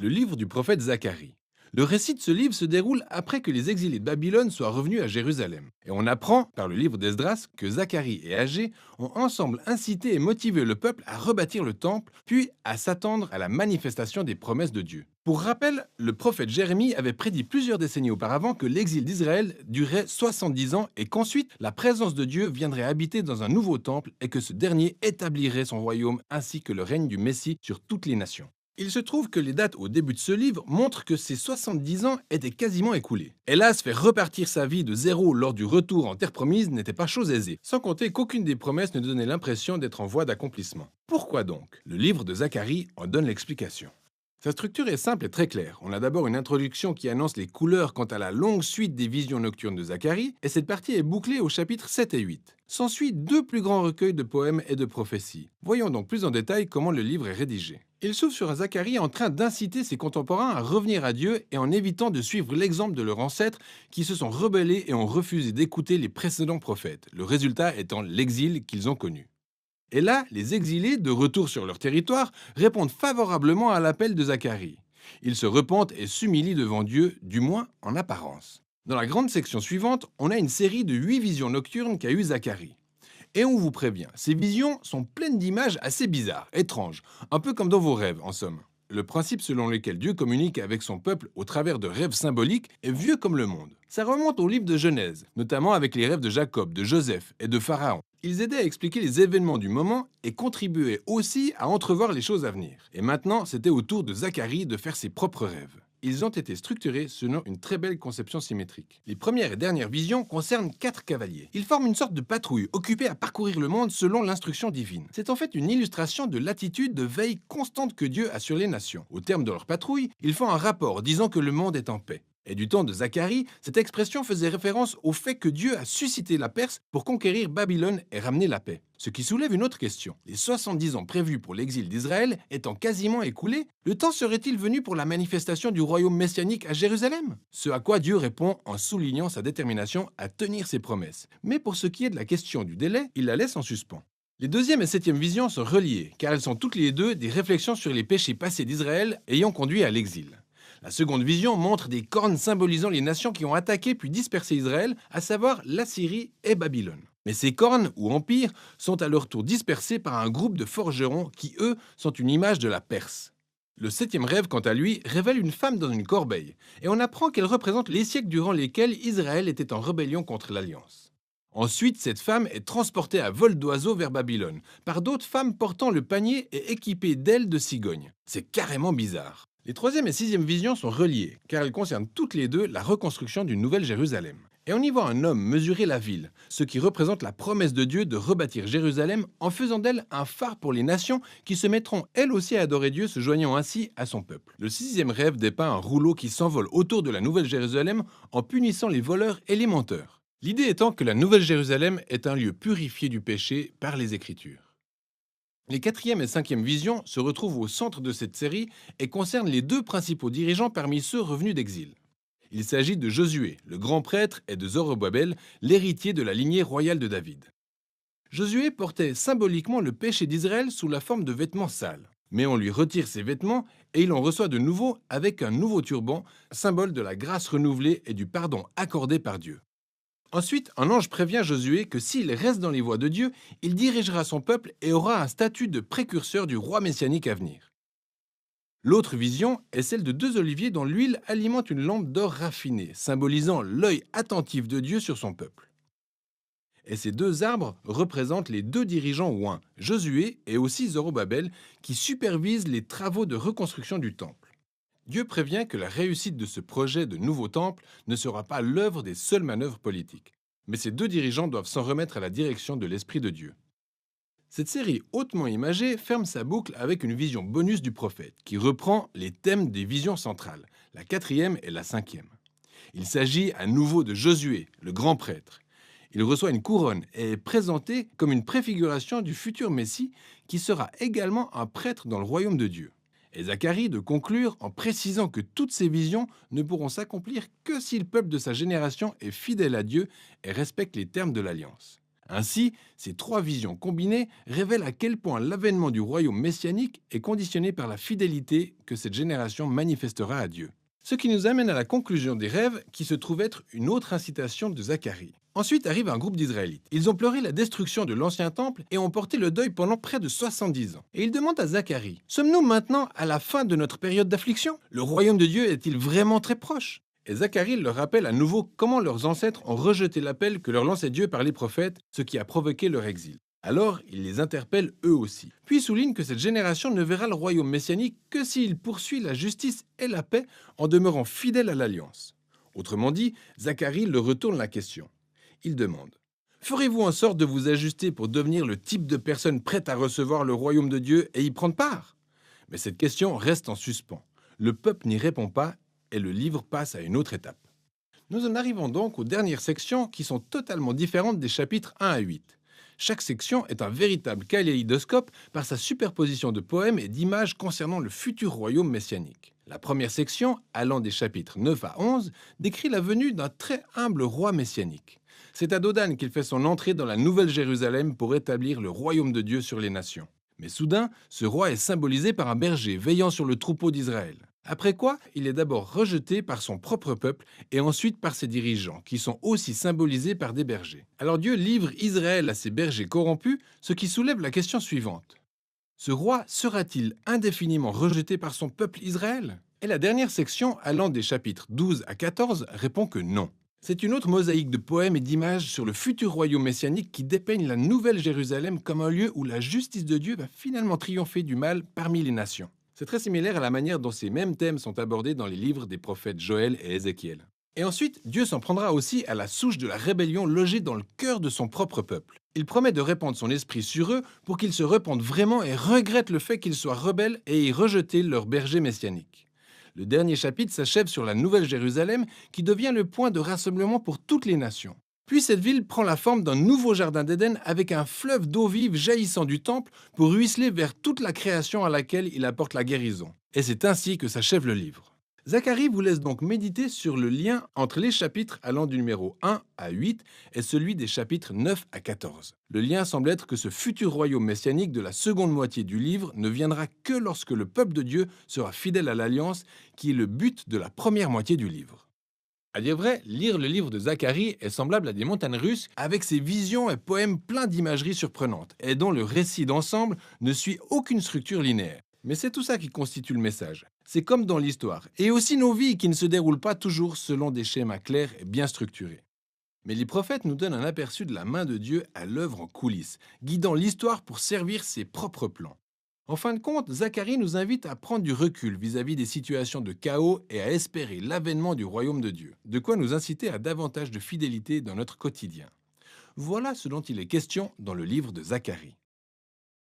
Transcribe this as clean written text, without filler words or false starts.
le livre du prophète Zacharie. Le récit de ce livre se déroule après que les exilés de Babylone soient revenus à Jérusalem. Et on apprend, par le livre d'Esdras, que Zacharie et Agé ont ensemble incité et motivé le peuple à rebâtir le temple, puis à s'attendre à la manifestation des promesses de Dieu. Pour rappel, le prophète Jérémie avait prédit plusieurs décennies auparavant que l'exil d'Israël durerait 70 ans et qu'ensuite la présence de Dieu viendrait habiter dans un nouveau temple et que ce dernier établirait son royaume ainsi que le règne du Messie sur toutes les nations. Il se trouve que les dates au début de ce livre montrent que ces 70 ans étaient quasiment écoulés. Hélas, faire repartir sa vie de zéro lors du retour en terre promise n'était pas chose aisée, sans compter qu'aucune des promesses ne donnait l'impression d'être en voie d'accomplissement. Pourquoi donc? Le livre de Zacharie en donne l'explication. Sa structure est simple et très claire. On a d'abord une introduction qui annonce les couleurs quant à la longue suite des visions nocturnes de Zacharie, et cette partie est bouclée aux chapitres 7 et 8. S'ensuit deux plus grands recueils de poèmes et de prophéties. Voyons donc plus en détail comment le livre est rédigé. Il s'ouvre sur un Zacharie en train d'inciter ses contemporains à revenir à Dieu et en évitant de suivre l'exemple de leurs ancêtres qui se sont rebellés et ont refusé d'écouter les précédents prophètes, le résultat étant l'exil qu'ils ont connu. Et là, les exilés, de retour sur leur territoire, répondent favorablement à l'appel de Zacharie. Ils se repentent et s'humilient devant Dieu, du moins en apparence. Dans la grande section suivante, on a une série de 8 visions nocturnes qu'a eu Zacharie. Et on vous prévient, ces visions sont pleines d'images assez bizarres, étranges, un peu comme dans vos rêves en somme. Le principe selon lequel Dieu communique avec son peuple au travers de rêves symboliques est vieux comme le monde. Ça remonte au livre de Genèse, notamment avec les rêves de Jacob, de Joseph et de Pharaon. Ils aidaient à expliquer les événements du moment et contribuaient aussi à entrevoir les choses à venir. Et maintenant, c'était au tour de Zacharie de faire ses propres rêves. Ils ont été structurés selon une très belle conception symétrique. Les premières et dernières visions concernent 4 cavaliers. Ils forment une sorte de patrouille, occupée à parcourir le monde selon l'instruction divine. C'est en fait une illustration de l'attitude de veille constante que Dieu a sur les nations. Au terme de leur patrouille, ils font un rapport disant que le monde est en paix. Et du temps de Zacharie, cette expression faisait référence au fait que Dieu a suscité la Perse pour conquérir Babylone et ramener la paix. Ce qui soulève une autre question. Les 70 ans prévus pour l'exil d'Israël étant quasiment écoulés, le temps serait-il venu pour la manifestation du royaume messianique à Jérusalem? Ce à quoi Dieu répond en soulignant sa détermination à tenir ses promesses. Mais pour ce qui est de la question du délai, il la laisse en suspens. Les deuxième et septième visions sont reliées, car elles sont toutes les deux des réflexions sur les péchés passés d'Israël ayant conduit à l'exil. La seconde vision montre des cornes symbolisant les nations qui ont attaqué puis dispersé Israël, à savoir l'Assyrie et Babylone. Mais ces cornes, ou empires, sont à leur tour dispersés par un groupe de forgerons qui, eux, sont une image de la Perse. Le septième rêve, quant à lui, révèle une femme dans une corbeille, et on apprend qu'elle représente les siècles durant lesquels Israël était en rébellion contre l'Alliance. Ensuite, cette femme est transportée à vol d'oiseau vers Babylone, par d'autres femmes portant le panier et équipées d'ailes de cigogne. C'est carrément bizarre. Les troisième et sixième visions sont reliées, car elles concernent toutes les deux la reconstruction d'une nouvelle Jérusalem. Et on y voit un homme mesurer la ville, ce qui représente la promesse de Dieu de rebâtir Jérusalem en faisant d'elle un phare pour les nations qui se mettront elles aussi à adorer Dieu, se joignant ainsi à son peuple. Le sixième rêve dépeint un rouleau qui s'envole autour de la nouvelle Jérusalem en punissant les voleurs et les menteurs. L'idée étant que la nouvelle Jérusalem est un lieu purifié du péché par les Écritures. Les quatrième et cinquième visions se retrouvent au centre de cette série et concernent les deux principaux dirigeants parmi ceux revenus d'exil. Il s'agit de Josué, le grand prêtre, et de Zorobabel, l'héritier de la lignée royale de David. Josué portait symboliquement le péché d'Israël sous la forme de vêtements sales. Mais on lui retire ses vêtements et il en reçoit de nouveau avec un nouveau turban, symbole de la grâce renouvelée et du pardon accordé par Dieu. Ensuite, un ange prévient Josué que s'il reste dans les voies de Dieu, il dirigera son peuple et aura un statut de précurseur du roi messianique à venir. L'autre vision est celle de deux oliviers dont l'huile alimente une lampe d'or raffiné, symbolisant l'œil attentif de Dieu sur son peuple. Et ces deux arbres représentent les deux dirigeants oints, Josué et aussi Zorobabel, qui supervisent les travaux de reconstruction du temple. Dieu prévient que la réussite de ce projet de nouveau temple ne sera pas l'œuvre des seules manœuvres politiques. Mais ces deux dirigeants doivent s'en remettre à la direction de l'Esprit de Dieu. Cette série hautement imagée ferme sa boucle avec une vision bonus du prophète, qui reprend les thèmes des visions centrales, la quatrième et la cinquième. Il s'agit à nouveau de Josué, le grand prêtre. Il reçoit une couronne et est présenté comme une préfiguration du futur Messie qui sera également un prêtre dans le royaume de Dieu. Et Zacharie de conclure en précisant que toutes ces visions ne pourront s'accomplir que si le peuple de sa génération est fidèle à Dieu et respecte les termes de l'alliance. Ainsi, ces trois visions combinées révèlent à quel point l'avènement du royaume messianique est conditionné par la fidélité que cette génération manifestera à Dieu. Ce qui nous amène à la conclusion des rêves qui se trouve être une autre incitation de Zacharie. Ensuite arrive un groupe d'Israélites. Ils ont pleuré la destruction de l'ancien temple et ont porté le deuil pendant près de 70 ans. Et ils demandent à Zacharie, sommes-nous maintenant à la fin de notre période d'affliction? Le royaume de Dieu est-il vraiment très proche? Et Zacharie leur rappelle à nouveau comment leurs ancêtres ont rejeté l'appel que leur lançait Dieu par les prophètes, ce qui a provoqué leur exil. Alors, il les interpelle eux aussi. Puis souligne que cette génération ne verra le royaume messianique que s'il poursuit la justice et la paix en demeurant fidèle à l'alliance. Autrement dit, Zacharie leur retourne la question. Il demande « Ferez-vous en sorte de vous ajuster pour devenir le type de personne prête à recevoir le royaume de Dieu et y prendre part ?» Mais cette question reste en suspens. Le peuple n'y répond pas et le livre passe à une autre étape. Nous en arrivons donc aux dernières sections qui sont totalement différentes des chapitres 1 à 8. Chaque section est un véritable kaléidoscope par sa superposition de poèmes et d'images concernant le futur royaume messianique. La première section, allant des chapitres 9 à 11, décrit la venue d'un très humble roi messianique. C'est à Dodan qu'il fait son entrée dans la Nouvelle Jérusalem pour établir le royaume de Dieu sur les nations. Mais soudain, ce roi est symbolisé par un berger veillant sur le troupeau d'Israël. Après quoi, il est d'abord rejeté par son propre peuple et ensuite par ses dirigeants, qui sont aussi symbolisés par des bergers. Alors Dieu livre Israël à ses bergers corrompus, ce qui soulève la question suivante. Ce roi sera-t-il indéfiniment rejeté par son peuple Israël? Et la dernière section, allant des chapitres 12 à 14, répond que non. C'est une autre mosaïque de poèmes et d'images sur le futur royaume messianique qui dépeigne la Nouvelle Jérusalem comme un lieu où la justice de Dieu va finalement triompher du mal parmi les nations. C'est très similaire à la manière dont ces mêmes thèmes sont abordés dans les livres des prophètes Joël et Ézéchiel. Et ensuite, Dieu s'en prendra aussi à la souche de la rébellion logée dans le cœur de son propre peuple. Il promet de répandre son esprit sur eux pour qu'ils se repentent vraiment et regrettent le fait qu'ils soient rebelles et aient rejeté leur berger messianique. Le dernier chapitre s'achève sur la Nouvelle Jérusalem qui devient le point de rassemblement pour toutes les nations. Puis cette ville prend la forme d'un nouveau jardin d'Éden avec un fleuve d'eau vive jaillissant du temple pour ruisseler vers toute la création à laquelle il apporte la guérison. Et c'est ainsi que s'achève le livre. Zacharie vous laisse donc méditer sur le lien entre les chapitres allant du numéro 1 à 8 et celui des chapitres 9 à 14. Le lien semble être que ce futur royaume messianique de la seconde moitié du livre ne viendra que lorsque le peuple de Dieu sera fidèle à l'alliance, qui est le but de la première moitié du livre. À dire vrai, lire le livre de Zacharie est semblable à des montagnes russes avec ses visions et poèmes pleins d'imageries surprenantes et dont le récit d'ensemble ne suit aucune structure linéaire. Mais c'est tout ça qui constitue le message. C'est comme dans l'histoire, et aussi nos vies qui ne se déroulent pas toujours selon des schémas clairs et bien structurés. Mais les prophètes nous donnent un aperçu de la main de Dieu à l'œuvre en coulisses, guidant l'histoire pour servir ses propres plans. En fin de compte, Zacharie nous invite à prendre du recul vis-à-vis des situations de chaos et à espérer l'avènement du royaume de Dieu, de quoi nous inciter à davantage de fidélité dans notre quotidien. Voilà ce dont il est question dans le livre de Zacharie.